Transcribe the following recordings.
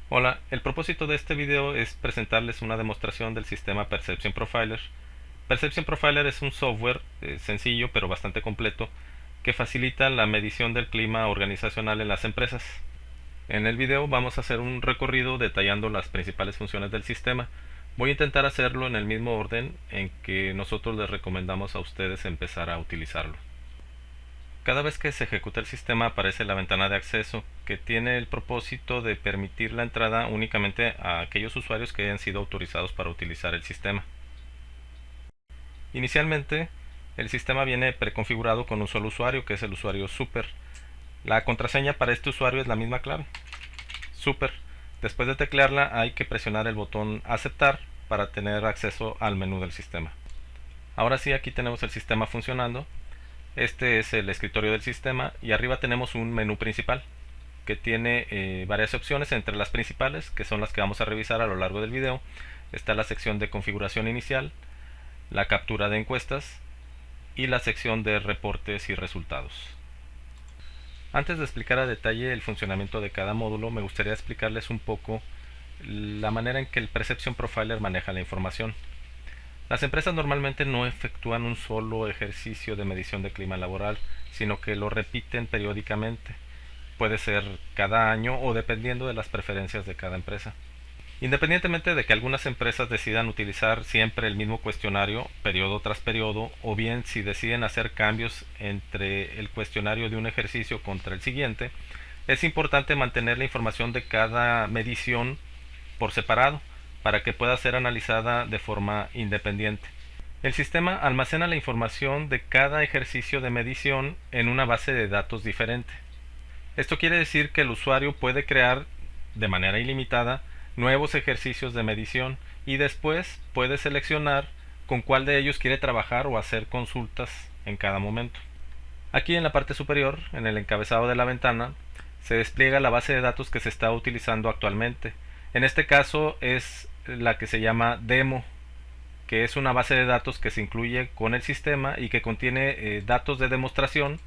Hola, el propósito de este video es presentarles una demostración del sistema Perception Profiler. Perception Profiler es un software sencillo pero bastante completo que facilita la medición del clima organizacional en las empresas. En el video vamos a hacer un recorrido detallando las principales funciones del sistema. Voy a intentar hacerlo en el mismo orden en que nosotros les recomendamos a ustedes empezar a utilizarlo. Cada vez que se ejecuta el sistema aparece la ventana de acceso, que tiene el propósito de permitir la entrada únicamente a aquellos usuarios que hayan sido autorizados para utilizar el sistema. Inicialmente, el sistema viene preconfigurado con un solo usuario, que es el usuario super. La contraseña para este usuario es la misma clave, super. Después de teclearla hay que presionar el botón aceptar para tener acceso al menú del sistema. Ahora sí, aquí tenemos el sistema funcionando. Este es el escritorio del sistema y arriba tenemos un menú principal que tiene varias opciones. Entre las principales, que son las que vamos a revisar a lo largo del video, está la sección de configuración inicial, la captura de encuestas y la sección de reportes y resultados. Antes de explicar a detalle el funcionamiento de cada módulo, me gustaría explicarles un poco la manera en que el Perception Profiler maneja la información. Las empresas normalmente no efectúan un solo ejercicio de medición de clima laboral, sino que lo repiten periódicamente. Puede ser cada año o dependiendo de las preferencias de cada empresa. Independientemente de que algunas empresas decidan utilizar siempre el mismo cuestionario, periodo tras periodo, o bien si deciden hacer cambios entre el cuestionario de un ejercicio contra el siguiente, es importante mantener la información de cada medición por separado, para que pueda ser analizada de forma independiente. El sistema almacena la información de cada ejercicio de medición en una base de datos diferente. Esto quiere decir que el usuario puede crear de manera ilimitada nuevos ejercicios de medición y después puede seleccionar con cuál de ellos quiere trabajar o hacer consultas en cada momento. Aquí en la parte superior, en el encabezado de la ventana, se despliega la base de datos que se está utilizando actualmente. En este caso es la que se llama demo, que es una base de datos que se incluye con el sistema y que contiene datos de demostración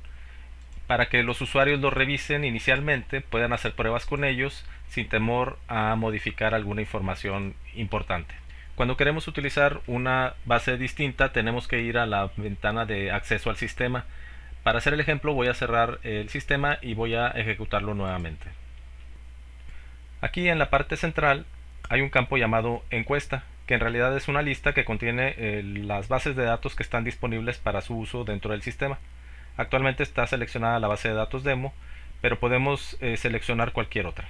para que los usuarios los revisen inicialmente, puedan hacer pruebas con ellos sin temor a modificar alguna información importante. Cuando queremos utilizar una base distinta, tenemos que ir a la ventana de acceso al sistema. Para hacer el ejemplo, voy a cerrar el sistema y voy a ejecutarlo nuevamente. Aquí en la parte central hay un campo llamado encuesta, que en realidad es una lista que contiene las bases de datos que están disponibles para su uso dentro del sistema. Actualmente está seleccionada la base de datos demo, pero podemos seleccionar cualquier otra.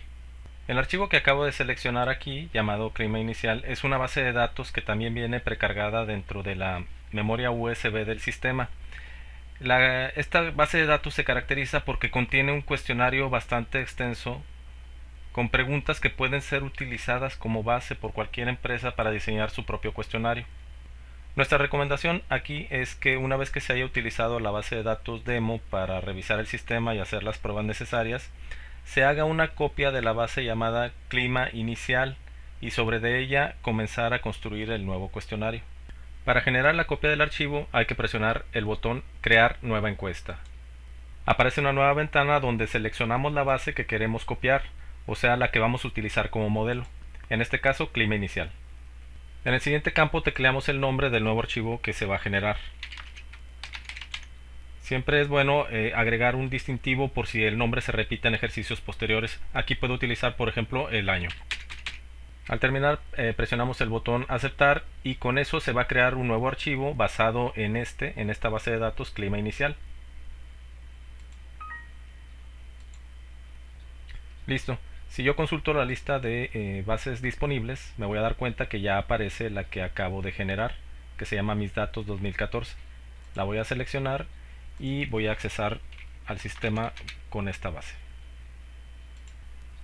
El archivo que acabo de seleccionar aquí, llamado clima inicial, es una base de datos que también viene precargada dentro de la memoria USB del sistema. Esta base de datos se caracteriza porque contiene un cuestionario bastante extenso con preguntas que pueden ser utilizadas como base por cualquier empresa para diseñar su propio cuestionario. Nuestra recomendación aquí es que una vez que se haya utilizado la base de datos demo para revisar el sistema y hacer las pruebas necesarias, se haga una copia de la base llamada clima inicial y sobre de ella comenzar a construir el nuevo cuestionario. Para generar la copia del archivo hay que presionar el botón crear nueva encuesta. Aparece una nueva ventana donde seleccionamos la base que queremos copiar, o sea la que vamos a utilizar como modelo, en este caso clima inicial. En el siguiente campo tecleamos el nombre del nuevo archivo que se va a generar. Siempre es bueno agregar un distintivo por si el nombre se repite en ejercicios posteriores. Aquí puedo utilizar por ejemplo el año. Al terminar presionamos el botón aceptar y con eso se va a crear un nuevo archivo basado en esta base de datos clima inicial. Listo. Si yo consulto la lista de bases disponibles, me voy a dar cuenta que ya aparece la que acabo de generar, que se llama Mis Datos 2014. La voy a seleccionar y voy a accesar al sistema con esta base.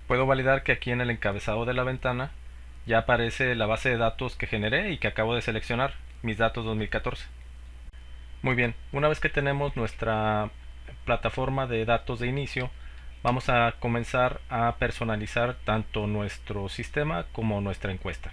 Puedo validar que aquí en el encabezado de la ventana ya aparece la base de datos que generé y que acabo de seleccionar, Mis Datos 2014. Muy bien, una vez que tenemos nuestra plataforma de datos de inicio, vamos a comenzar a personalizar tanto nuestro sistema como nuestra encuesta.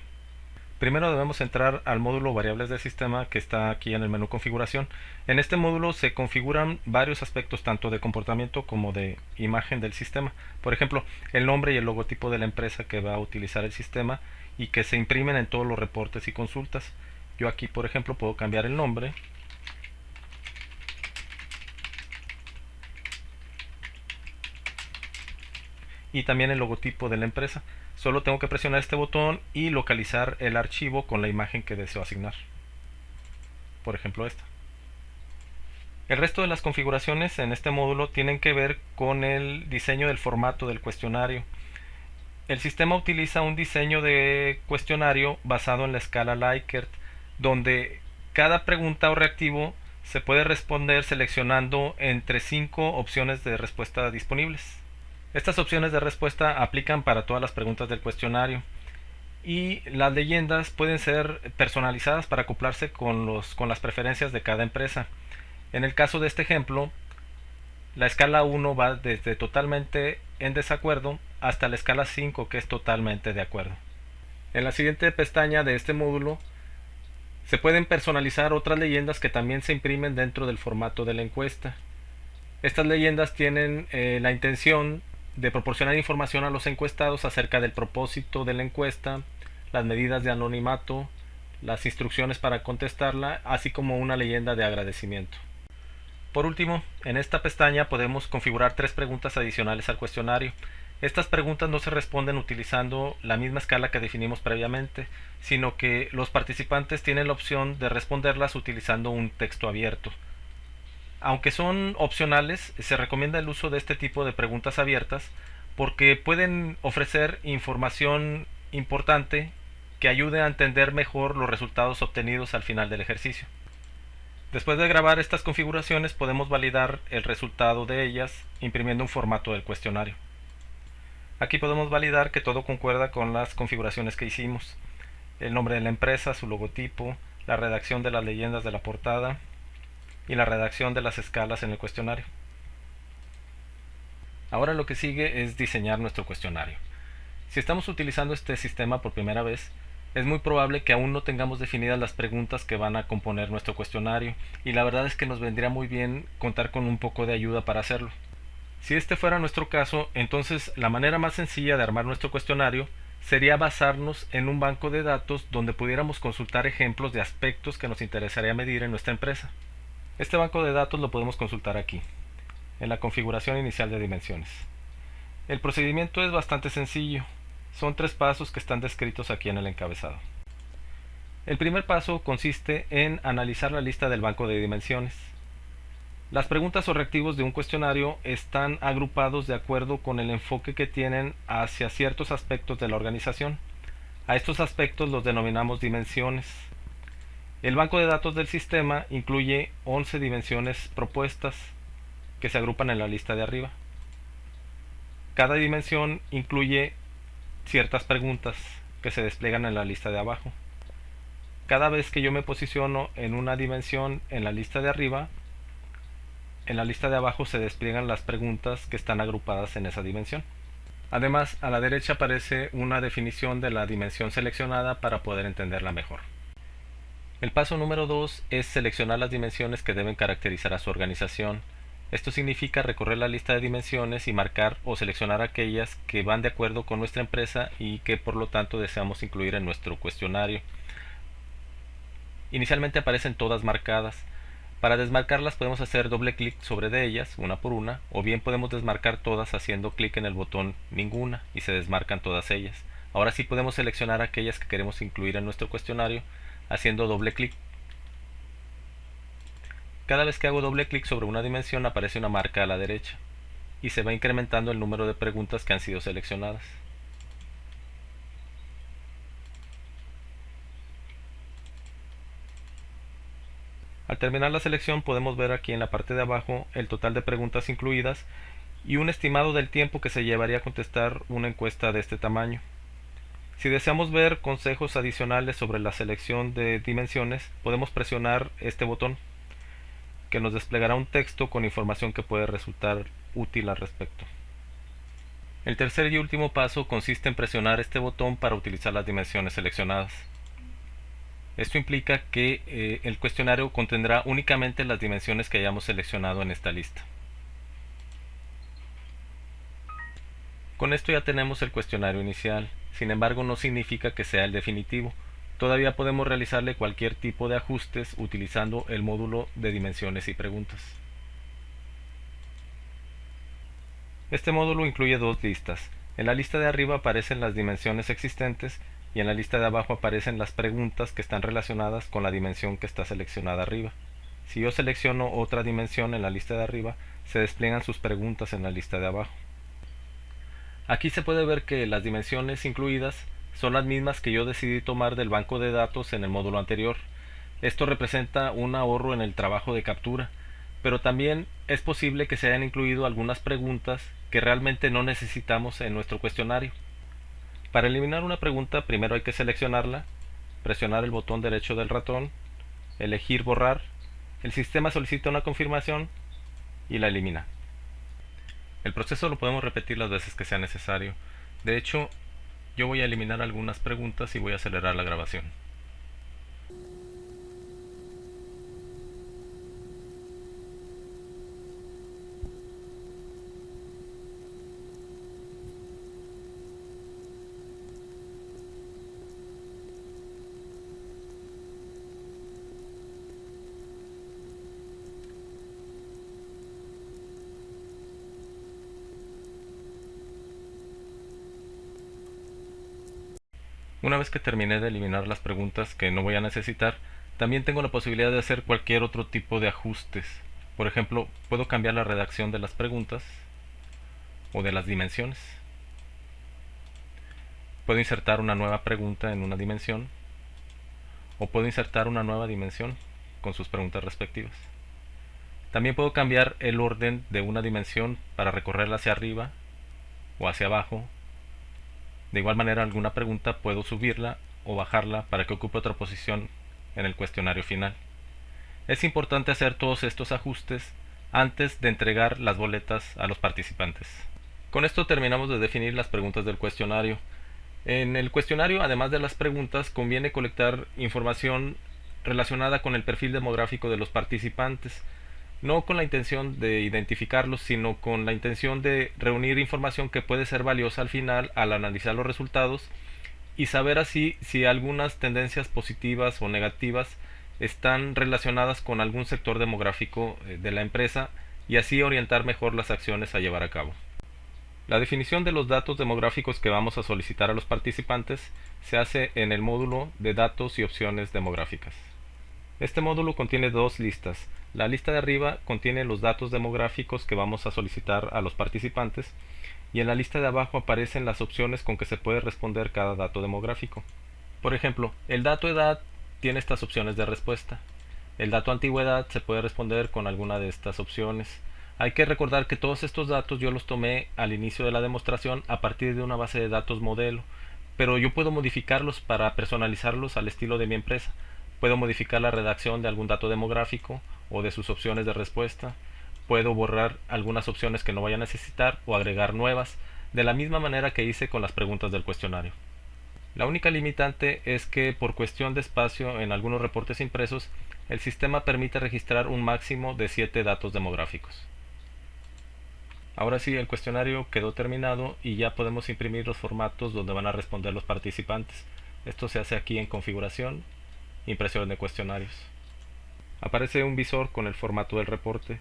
Primero debemos entrar al módulo variables del sistema que está aquí en el menú configuración. En este módulo se configuran varios aspectos tanto de comportamiento como de imagen del sistema. Por ejemplo, el nombre y el logotipo de la empresa que va a utilizar el sistema y que se imprimen en todos los reportes y consultas. Yo aquí, por ejemplo, puedo cambiar el nombre. Y también el logotipo de la empresa. Solo tengo que presionar este botón y localizar el archivo con la imagen que deseo asignar. Por ejemplo, esta. El resto de las configuraciones en este módulo tienen que ver con el diseño del formato del cuestionario. El sistema utiliza un diseño de cuestionario basado en la escala Likert, donde cada pregunta o reactivo se puede responder seleccionando entre 5 opciones de respuesta disponibles. Estas opciones de respuesta aplican para todas las preguntas del cuestionario y las leyendas pueden ser personalizadas para acoplarse con las preferencias de cada empresa. En el caso de este ejemplo, la escala 1 va desde totalmente en desacuerdo hasta la escala 5, que es totalmente de acuerdo. En la siguiente pestaña de este módulo se pueden personalizar otras leyendas que también se imprimen dentro del formato de la encuesta. Estas leyendas tienen la intención de proporcionar información a los encuestados acerca del propósito de la encuesta, las medidas de anonimato, las instrucciones para contestarla, así como una leyenda de agradecimiento. Por último, en esta pestaña podemos configurar 3 preguntas adicionales al cuestionario. Estas preguntas no se responden utilizando la misma escala que definimos previamente, sino que los participantes tienen la opción de responderlas utilizando un texto abierto. Aunque son opcionales, se recomienda el uso de este tipo de preguntas abiertas porque pueden ofrecer información importante que ayude a entender mejor los resultados obtenidos al final del ejercicio. Después de grabar estas configuraciones podemos validar el resultado de ellas imprimiendo un formato del cuestionario. Aquí podemos validar que todo concuerda con las configuraciones que hicimos: el nombre de la empresa, su logotipo, la redacción de las leyendas de la portada y la redacción de las escalas en el cuestionario. Ahora lo que sigue es diseñar nuestro cuestionario. Si estamos utilizando este sistema por primera vez, es muy probable que aún no tengamos definidas las preguntas que van a componer nuestro cuestionario, y la verdad es que nos vendría muy bien contar con un poco de ayuda para hacerlo. Si este fuera nuestro caso, entonces la manera más sencilla de armar nuestro cuestionario sería basarnos en un banco de datos donde pudiéramos consultar ejemplos de aspectos que nos interesaría medir en nuestra empresa. Este banco de datos lo podemos consultar aquí, en la configuración inicial de dimensiones. El procedimiento es bastante sencillo. Son 3 pasos que están descritos aquí en el encabezado. El primer paso consiste en analizar la lista del banco de dimensiones. Las preguntas o reactivos de un cuestionario están agrupados de acuerdo con el enfoque que tienen hacia ciertos aspectos de la organización. A estos aspectos los denominamos dimensiones. El banco de datos del sistema incluye 11 dimensiones propuestas que se agrupan en la lista de arriba. Cada dimensión incluye ciertas preguntas que se despliegan en la lista de abajo. Cada vez que yo me posiciono en una dimensión en la lista de arriba, en la lista de abajo se despliegan las preguntas que están agrupadas en esa dimensión. Además, a la derecha aparece una definición de la dimensión seleccionada para poder entenderla mejor. El paso número 2 es seleccionar las dimensiones que deben caracterizar a su organización. Esto significa recorrer la lista de dimensiones y marcar o seleccionar aquellas que van de acuerdo con nuestra empresa y que por lo tanto deseamos incluir en nuestro cuestionario. Inicialmente aparecen todas marcadas. Para desmarcarlas podemos hacer doble clic sobre de ellas, una por una, o bien podemos desmarcar todas haciendo clic en el botón ninguna y se desmarcan todas ellas. Ahora sí podemos seleccionar aquellas que queremos incluir en nuestro cuestionario haciendo doble clic. Cada vez que hago doble clic sobre una dimensión aparece una marca a la derecha y se va incrementando el número de preguntas que han sido seleccionadas. Al terminar la selección podemos ver aquí en la parte de abajo el total de preguntas incluidas y un estimado del tiempo que se llevaría a contestar una encuesta de este tamaño. Si deseamos ver consejos adicionales sobre la selección de dimensiones, podemos presionar este botón, que nos desplegará un texto con información que puede resultar útil al respecto. El tercer y último paso consiste en presionar este botón para utilizar las dimensiones seleccionadas. Esto implica que el cuestionario contendrá únicamente las dimensiones que hayamos seleccionado en esta lista. Con esto ya tenemos el cuestionario inicial, sin embargo no significa que sea el definitivo. Todavía podemos realizarle cualquier tipo de ajustes utilizando el módulo de dimensiones y preguntas. Este módulo incluye dos listas. En la lista de arriba aparecen las dimensiones existentes y en la lista de abajo aparecen las preguntas que están relacionadas con la dimensión que está seleccionada arriba. Si yo selecciono otra dimensión en la lista de arriba, se despliegan sus preguntas en la lista de abajo. Aquí se puede ver que las dimensiones incluidas son las mismas que yo decidí tomar del banco de datos en el módulo anterior. Esto representa un ahorro en el trabajo de captura, pero también es posible que se hayan incluido algunas preguntas que realmente no necesitamos en nuestro cuestionario. Para eliminar una pregunta, primero hay que seleccionarla, presionar el botón derecho del ratón, elegir borrar, el sistema solicita una confirmación y la elimina. El proceso lo podemos repetir las veces que sea necesario. De hecho, yo voy a eliminar algunas preguntas y voy a acelerar la grabación. Una vez que terminé de eliminar las preguntas que no voy a necesitar, también tengo la posibilidad de hacer cualquier otro tipo de ajustes. Por ejemplo, puedo cambiar la redacción de las preguntas o de las dimensiones. Puedo insertar una nueva pregunta en una dimensión o puedo insertar una nueva dimensión con sus preguntas respectivas. También puedo cambiar el orden de una dimensión para recorrerla hacia arriba o hacia abajo. De igual manera, alguna pregunta puedo subirla o bajarla para que ocupe otra posición en el cuestionario final. Es importante hacer todos estos ajustes antes de entregar las boletas a los participantes. Con esto terminamos de definir las preguntas del cuestionario. En el cuestionario, además de las preguntas, conviene colectar información relacionada con el perfil demográfico de los participantes, no con la intención de identificarlos, sino con la intención de reunir información que puede ser valiosa al final al analizar los resultados y saber así si algunas tendencias positivas o negativas están relacionadas con algún sector demográfico de la empresa y así orientar mejor las acciones a llevar a cabo. La definición de los datos demográficos que vamos a solicitar a los participantes se hace en el módulo de datos y opciones demográficas. Este módulo contiene dos listas. La lista de arriba contiene los datos demográficos que vamos a solicitar a los participantes y en la lista de abajo aparecen las opciones con que se puede responder cada dato demográfico. Por ejemplo, el dato edad tiene estas opciones de respuesta. El dato antigüedad se puede responder con alguna de estas opciones. Hay que recordar que todos estos datos yo los tomé al inicio de la demostración a partir de una base de datos modelo, pero yo puedo modificarlos para personalizarlos al estilo de mi empresa. Puedo modificar la redacción de algún dato demográfico o de sus opciones de respuesta. Puedo borrar algunas opciones que no vaya a necesitar o agregar nuevas, de la misma manera que hice con las preguntas del cuestionario. La única limitante es que por cuestión de espacio en algunos reportes impresos, el sistema permite registrar un máximo de 7 datos demográficos. Ahora sí, el cuestionario quedó terminado y ya podemos imprimir los formatos donde van a responder los participantes. Esto se hace aquí en configuración, impresión de cuestionarios. Aparece un visor con el formato del reporte.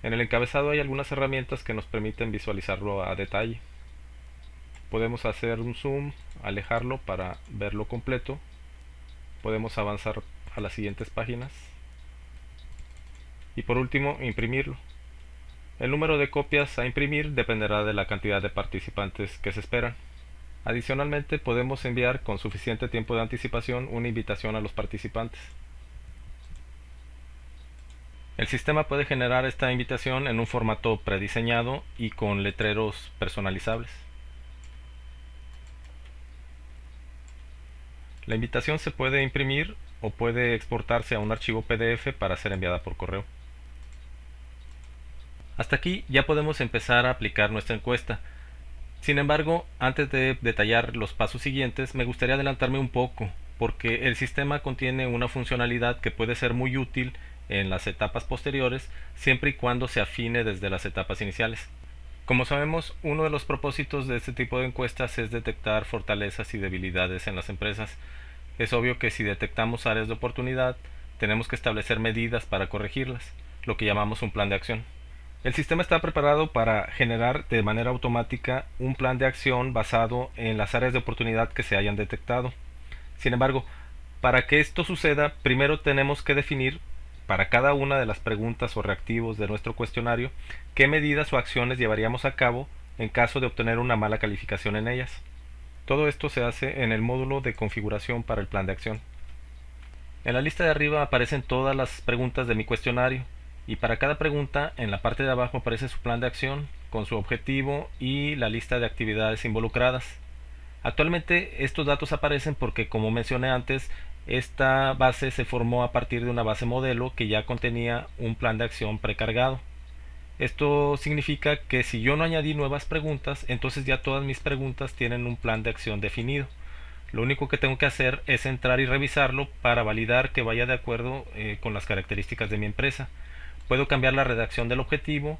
En el encabezado hay algunas herramientas que nos permiten visualizarlo a detalle. Podemos hacer un zoom, alejarlo para verlo completo. Podemos avanzar a las siguientes páginas. Y por último, imprimirlo. El número de copias a imprimir dependerá de la cantidad de participantes que se esperan. Adicionalmente, podemos enviar con suficiente tiempo de anticipación una invitación a los participantes. El sistema puede generar esta invitación en un formato prediseñado y con letreros personalizables. La invitación se puede imprimir o puede exportarse a un archivo PDF para ser enviada por correo. Hasta aquí ya podemos empezar a aplicar nuestra encuesta. Sin embargo, antes de detallar los pasos siguientes, me gustaría adelantarme un poco. porque el sistema contiene una funcionalidad que puede ser muy útil en las etapas posteriores, siempre y cuando se afine desde las etapas iniciales. Como sabemos, uno de los propósitos de este tipo de encuestas es detectar fortalezas y debilidades en las empresas. Es obvio que si detectamos áreas de oportunidad, tenemos que establecer medidas para corregirlas, lo que llamamos un plan de acción. El sistema está preparado para generar de manera automática un plan de acción basado en las áreas de oportunidad que se hayan detectado. Sin embargo, para que esto suceda, primero tenemos que definir para cada una de las preguntas o reactivos de nuestro cuestionario qué medidas o acciones llevaríamos a cabo en caso de obtener una mala calificación en ellas. Todo esto se hace en el módulo de configuración para el plan de acción. En la lista de arriba aparecen todas las preguntas de mi cuestionario y para cada pregunta en la parte de abajo aparece su plan de acción con su objetivo y la lista de actividades involucradas. Actualmente estos datos aparecen porque, como mencioné antes, esta base se formó a partir de una base modelo que ya contenía un plan de acción precargado. Esto significa que si yo no añadí nuevas preguntas, entonces ya todas mis preguntas tienen un plan de acción definido. Lo único que tengo que hacer es entrar y revisarlo para validar que vaya de acuerdo con las características de mi empresa. Puedo cambiar la redacción del objetivo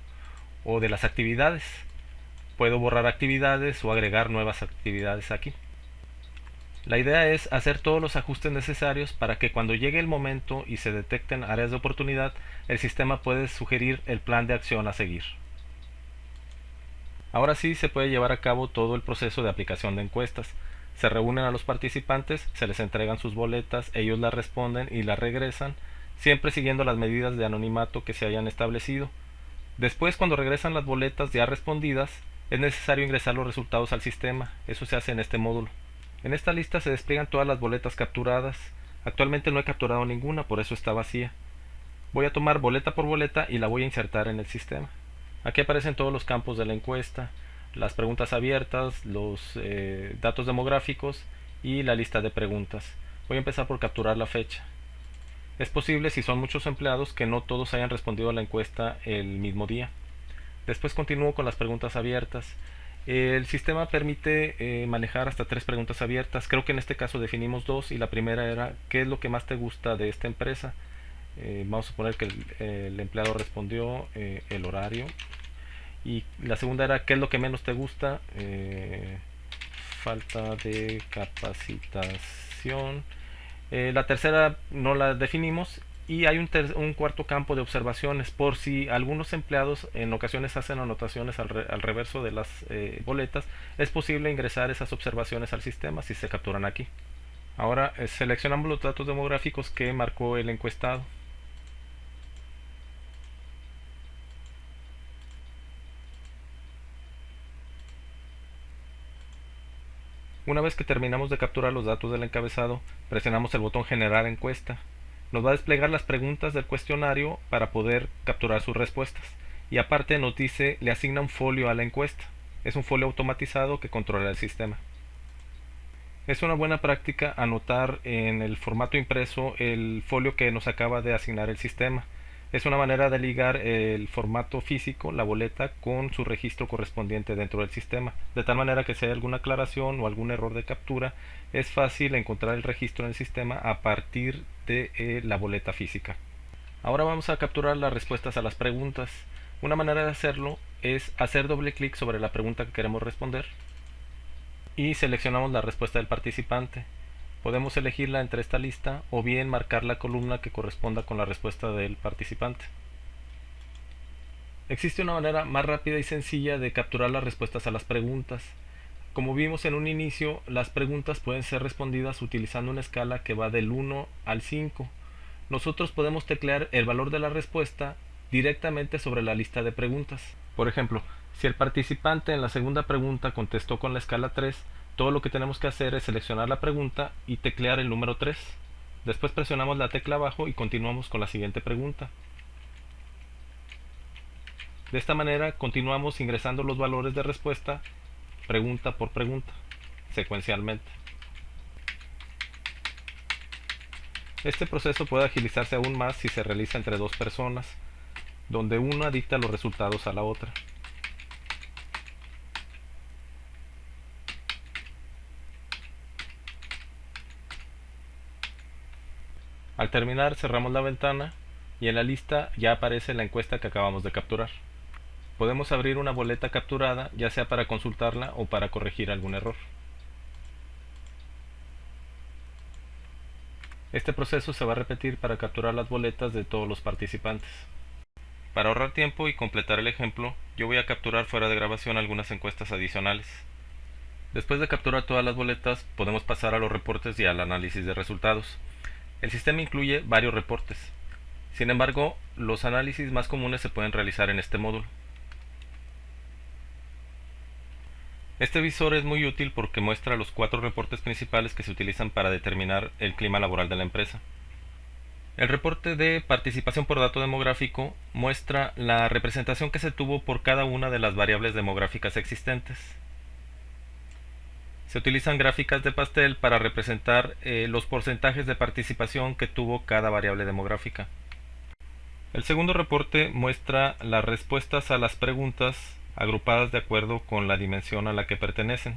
o de las actividades. Puedo borrar actividades o agregar nuevas actividades aquí. La idea es hacer todos los ajustes necesarios para que cuando llegue el momento y se detecten áreas de oportunidad, el sistema puede sugerir el plan de acción a seguir. Ahora sí se puede llevar a cabo todo el proceso de aplicación de encuestas. Se reúnen a los participantes, se les entregan sus boletas, ellos las responden y las regresan, siempre siguiendo las medidas de anonimato que se hayan establecido. Después, cuando regresan las boletas ya respondidas, es necesario ingresar los resultados al sistema. Eso se hace en este módulo. En esta lista se despliegan todas las boletas capturadas. Actualmente no he capturado ninguna, por eso está vacía. Voy a tomar boleta por boleta y la voy a insertar en el sistema. Aquí aparecen todos los campos de la encuesta, las preguntas abiertas, los datos demográficos y la lista de preguntas. Voy a empezar por capturar la fecha. Es posible, si son muchos empleados, que no todos hayan respondido a la encuesta el mismo día. Después continúo con las preguntas abiertas. El sistema permite manejar hasta 3 preguntas abiertas. Creo que en este caso definimos 2 y la primera era ¿qué es lo que más te gusta de esta empresa? Vamos a suponer que el empleado respondió el horario. Y la segunda era ¿qué es lo que menos te gusta? Falta de capacitación. La tercera no la definimos y hay un cuarto campo de observaciones por si algunos empleados en ocasiones hacen anotaciones al reverso de las boletas. Es posible ingresar esas observaciones al sistema si se capturan aquí. Ahora seleccionamos los datos demográficos que marcó el encuestado. Una vez que terminamos de capturar los datos del encabezado, presionamos el botón Generar encuesta. Nos va a desplegar las preguntas del cuestionario para poder capturar sus respuestas. Y aparte nos dice, le asigna un folio a la encuesta. Es un folio automatizado que controla el sistema. Es una buena práctica anotar en el formato impreso el folio que nos acaba de asignar el sistema. Es una manera de ligar el formato físico, la boleta, con su registro correspondiente dentro del sistema, de tal manera que si hay alguna aclaración o algún error de captura, es fácil encontrar el registro en el sistema a partir de la boleta física. Ahora vamos a capturar las respuestas a las preguntas. Una manera de hacerlo es hacer doble clic sobre la pregunta que queremos responder y seleccionamos la respuesta del participante. Podemos elegirla entre esta lista o bien marcar la columna que corresponda con la respuesta del participante. Existe una manera más rápida y sencilla de capturar las respuestas a las preguntas. Como vimos en un inicio, las preguntas pueden ser respondidas utilizando una escala que va del 1 al 5. Nosotros podemos teclear el valor de la respuesta directamente sobre la lista de preguntas. Por ejemplo, si el participante en la segunda pregunta contestó con la escala 3, todo lo que tenemos que hacer es seleccionar la pregunta y teclear el número 3. Después presionamos la tecla abajo y continuamos con la siguiente pregunta. De esta manera continuamos ingresando los valores de respuesta pregunta por pregunta, secuencialmente. Este proceso puede agilizarse aún más si se realiza entre dos personas, donde una dicta los resultados a la otra. Al terminar cerramos la ventana y en la lista ya aparece la encuesta que acabamos de capturar. Podemos abrir una boleta capturada, ya sea para consultarla o para corregir algún error. Este proceso se va a repetir para capturar las boletas de todos los participantes. Para ahorrar tiempo y completar el ejemplo, yo voy a capturar fuera de grabación algunas encuestas adicionales. Después de capturar todas las boletas, podemos pasar a los reportes y al análisis de resultados. El sistema incluye varios reportes. Sin embargo, los análisis más comunes se pueden realizar en este módulo. Este visor es muy útil porque muestra los 4 reportes principales que se utilizan para determinar el clima laboral de la empresa. El reporte de participación por dato demográfico muestra la representación que se tuvo por cada una de las variables demográficas existentes. Se utilizan gráficas de pastel para representar los porcentajes de participación que tuvo cada variable demográfica. El segundo reporte muestra las respuestas a las preguntas agrupadas de acuerdo con la dimensión a la que pertenecen.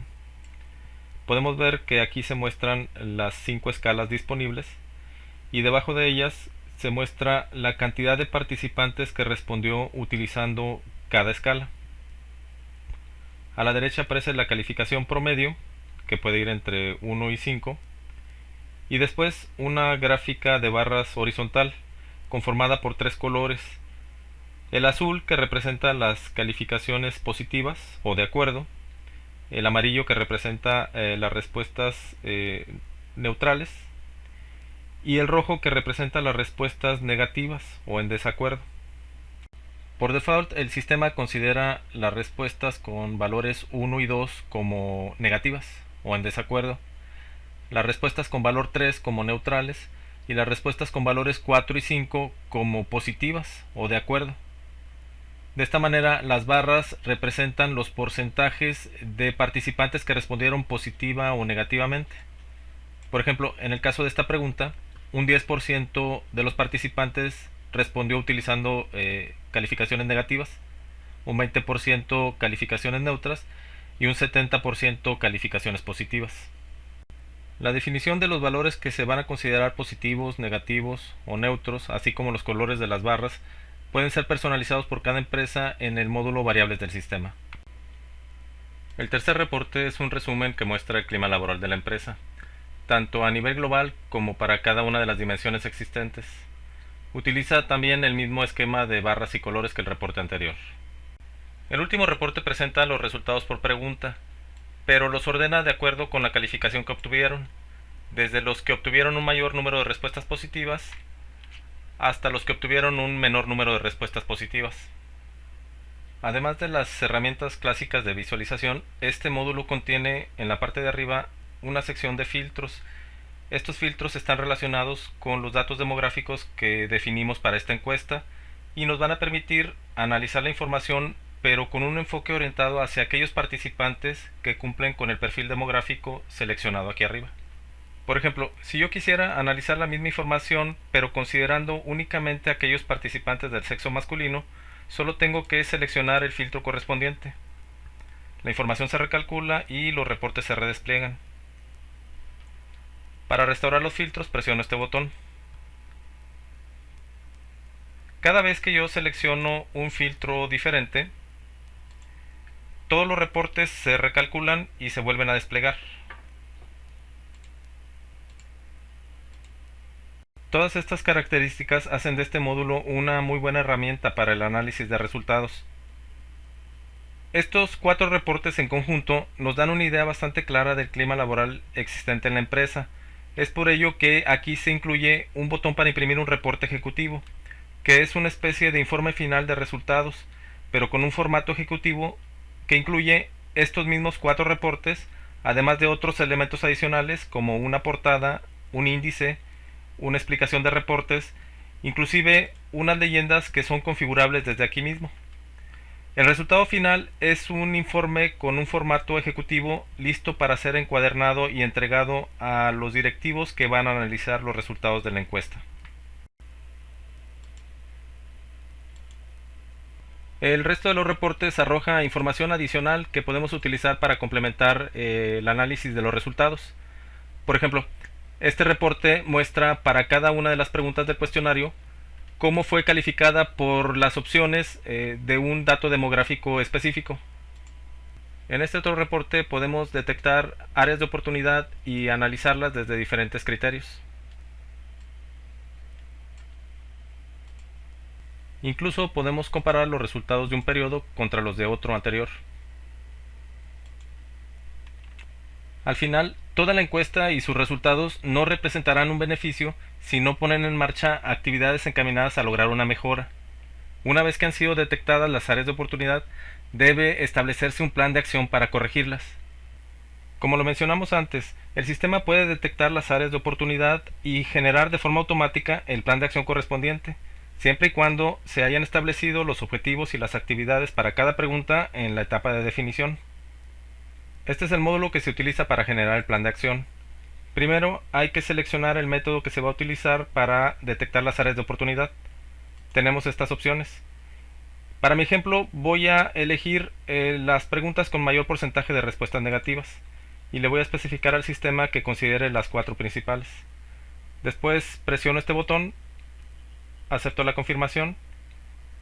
Podemos ver que aquí se muestran las 5 escalas disponibles y debajo de ellas se muestra la cantidad de participantes que respondió utilizando cada escala. A la derecha aparece la calificación promedio, que puede ir entre 1 y 5, y después una gráfica de barras horizontal conformada por 3 colores. El azul, que representa las calificaciones positivas o de acuerdo, el amarillo, que representa las respuestas neutrales, y el rojo, que representa las respuestas negativas o en desacuerdo. Por default, el sistema considera las respuestas con valores 1 y 2 como negativas o en desacuerdo, las respuestas con valor 3 como neutrales y las respuestas con valores 4 y 5 como positivas o de acuerdo. De esta manera, las barras representan los porcentajes de participantes que respondieron positiva o negativamente. Por ejemplo, en el caso de esta pregunta, un 10% de los participantes respondió utilizando calificaciones negativas, un 20% calificaciones neutras y un 70% calificaciones positivas. La definición de los valores que se van a considerar positivos, negativos o neutros, así como los colores de las barras, pueden ser personalizados por cada empresa en el módulo Variables del sistema. El tercer reporte es un resumen que muestra el clima laboral de la empresa, tanto a nivel global como para cada una de las dimensiones existentes. Utiliza también el mismo esquema de barras y colores que el reporte anterior. El último reporte presenta los resultados por pregunta, pero los ordena de acuerdo con la calificación que obtuvieron, desde los que obtuvieron un mayor número de respuestas positivas hasta los que obtuvieron un menor número de respuestas positivas. Además de las herramientas clásicas de visualización, este módulo contiene en la parte de arriba una sección de filtros. Estos filtros están relacionados con los datos demográficos que definimos para esta encuesta y nos van a permitir analizar la información, pero con un enfoque orientado hacia aquellos participantes que cumplen con el perfil demográfico seleccionado aquí arriba. Por ejemplo, si yo quisiera analizar la misma información, pero considerando únicamente aquellos participantes del sexo masculino, solo tengo que seleccionar el filtro correspondiente. La información se recalcula y los reportes se redespliegan. Para restaurar los filtros, presiono este botón. Cada vez que yo selecciono un filtro diferente, todos los reportes se recalculan y se vuelven a desplegar. Todas estas características hacen de este módulo una muy buena herramienta para el análisis de resultados. Estos 4 reportes en conjunto nos dan una idea bastante clara del clima laboral existente en la empresa. Es por ello que aquí se incluye un botón para imprimir un reporte ejecutivo, que es una especie de informe final de resultados, pero con un formato ejecutivo que incluye estos mismos 4 reportes, además de otros elementos adicionales como una portada, un índice, una explicación de reportes, inclusive unas leyendas que son configurables desde aquí mismo. El resultado final es un informe con un formato ejecutivo listo para ser encuadernado y entregado a los directivos que van a analizar los resultados de la encuesta. El resto de los reportes arroja información adicional que podemos utilizar para complementar el análisis de los resultados. Por ejemplo, Este reporte muestra para cada una de las preguntas del cuestionario cómo fue calificada por las opciones de un dato demográfico específico. En este otro reporte podemos detectar áreas de oportunidad y analizarlas desde diferentes criterios. Incluso podemos comparar los resultados de un periodo contra los de otro anterior. Al final, toda la encuesta y sus resultados no representarán un beneficio si no ponen en marcha actividades encaminadas a lograr una mejora. Una vez que han sido detectadas las áreas de oportunidad, debe establecerse un plan de acción para corregirlas. Como lo mencionamos antes, el sistema puede detectar las áreas de oportunidad y generar de forma automática el plan de acción correspondiente, siempre y cuando se hayan establecido los objetivos y las actividades para cada pregunta en la etapa de definición. Este es el módulo que se utiliza para generar el plan de acción. Primero hay que seleccionar el método que se va a utilizar para detectar las áreas de oportunidad. Tenemos estas opciones. Para mi ejemplo voy a elegir las preguntas con mayor porcentaje de respuestas negativas y le voy a especificar al sistema que considere las 4 principales. Después presiono este botón, acepto la confirmación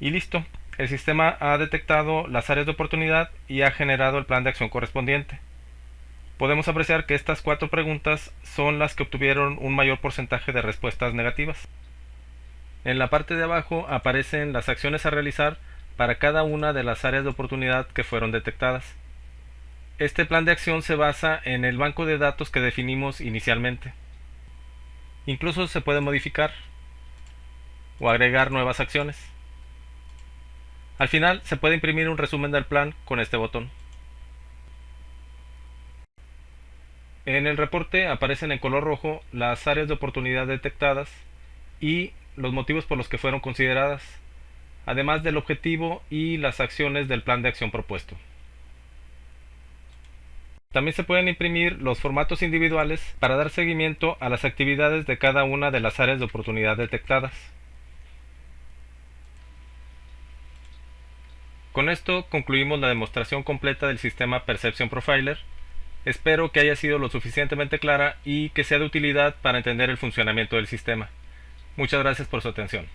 y listo. El sistema ha detectado las áreas de oportunidad y ha generado el plan de acción correspondiente. Podemos apreciar que estas 4 preguntas son las que obtuvieron un mayor porcentaje de respuestas negativas. En la parte de abajo aparecen las acciones a realizar para cada una de las áreas de oportunidad que fueron detectadas. Este plan de acción se basa en el banco de datos que definimos inicialmente. Incluso se puede modificar o agregar nuevas acciones. Al final se puede imprimir un resumen del plan con este botón. En el reporte aparecen en color rojo las áreas de oportunidad detectadas y los motivos por los que fueron consideradas, además del objetivo y las acciones del plan de acción propuesto. También se pueden imprimir los formatos individuales para dar seguimiento a las actividades de cada una de las áreas de oportunidad detectadas. Con esto concluimos la demostración completa del sistema Perception Profiler. Espero que haya sido lo suficientemente clara y que sea de utilidad para entender el funcionamiento del sistema. Muchas gracias por su atención.